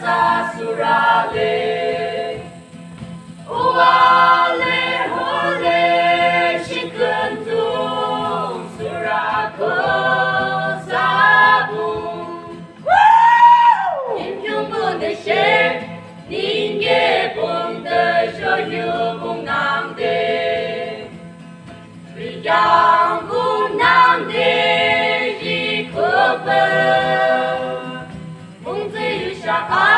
tata surale. Uale hole shikantum surako sabum. Inkyung bunde she ninge bunde shoyu bungnamde. Yang bungnamde jikope. Bungzi yushaka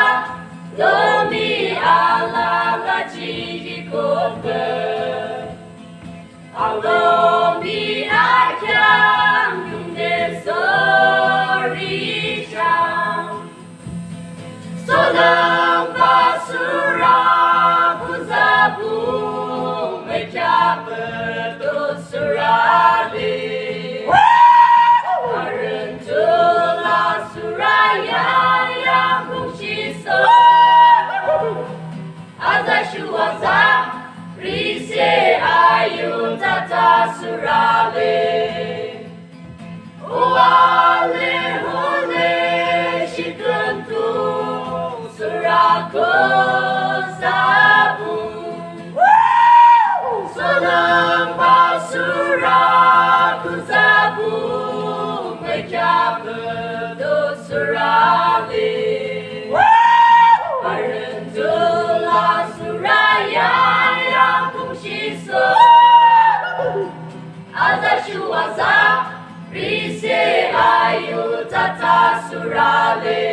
lomi ala la jikope. Alomi akyam yungde sorisham. Solam basura kuzabu mecape dosurale. Arentula suraya yang kunciso. Azashuaza rise ayu tata surale. Uale hole shikantum surako sabum. Solam basura kuzabu mecape dosurale. Arentula suraya yang kunciso. Azashuaza rise ayu tata surale.